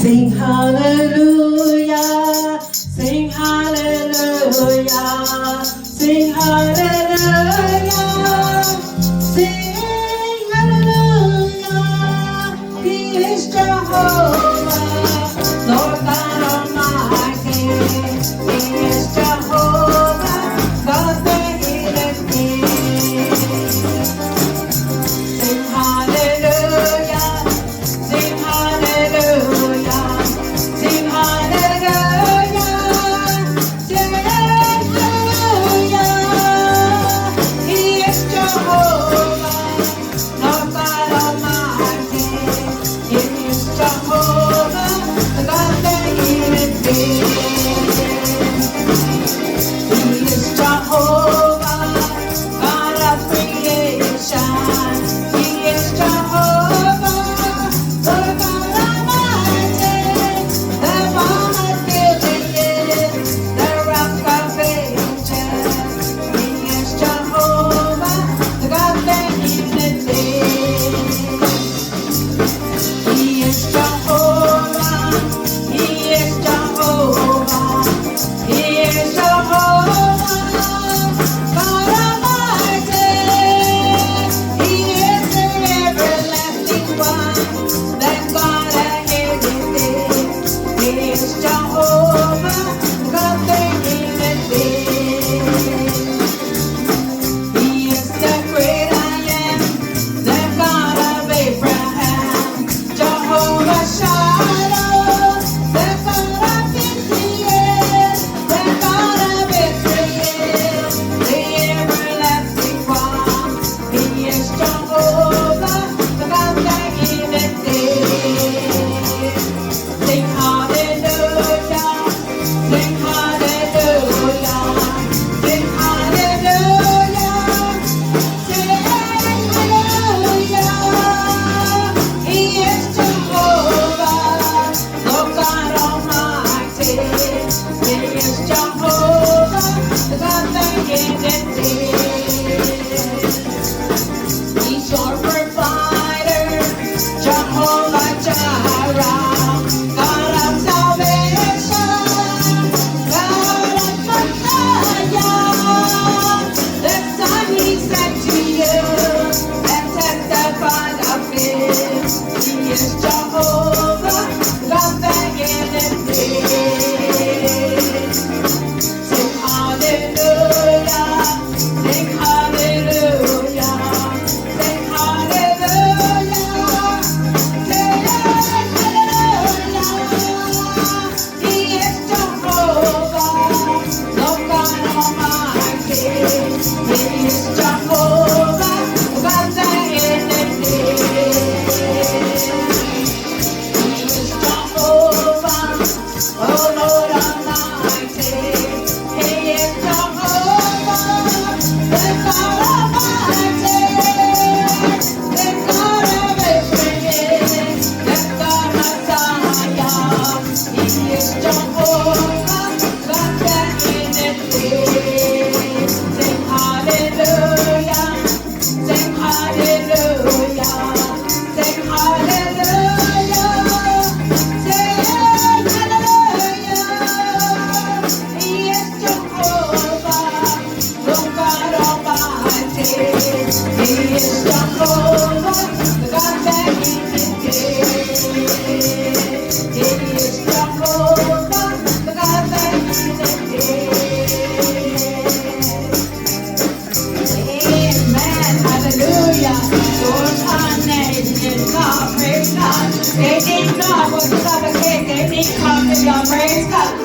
Sing hallelujah, sing hallelujah, sing hallelujah, sing hallelujah. He is Jehovah, Lord God Almighty. He is Jehovah, God the healing King. Sing hallelujah, sing hallelujah, sing hallelujah, sing hallelujah. He is Jehovah, Lord God Almighty. He is Jehovah, the God that healeth thee. He is Jehovah, God of creation. He is Jehovah, Lord God Almighty. The balm of Gilead, the rock of ages. He is Jehovah, the God that healeth thee. He is Jehovah, He is Jehovah, He is Jehovah, God Almighty. He is the everlasting one, that God hated thee. He is Jehovah, God that healeth thee. He is the great I am, the God of Abraham, Jehovah Shalom, the God of Gideon, the God of Israel, the everlasting one. He is Jehovah, the God that healeth thee. Sing hallelujah, sing hallelujah, sing hallelujah, sing hallelujah. He is Jehovah, Lord God Almighty. He is Jehovah, the God that healeth thee. He's your provider, Jehovah Jireh, God of salvation, God of Messiah. The Son He sent to you and testified of Him. He is Jehovah, God that healeth thee. Sing hallelujah, sing hallelujah, sing hallelujah, sing hallelujah. He is Jehovah, Lord God Almighty. He is Jehovah, God that healeth thee. He is Jehovah, oh Lord Almighty. He is Jehovah, the God Almighty, the God of Israel, the God Messiah. He is Jehovah, God that healeth thee. Sing hallelujah, sing hallelujah, sing hallelujah, sing hallelujah. He is Jehovah, Lord God Almighty. He is Jehovah, the God that healeth thee. He is Jehovah, the God that healeth thee. Amen. Hallelujah. Lord, our name is God. Praise God. They need God. What's the other case? They need God. Praise God.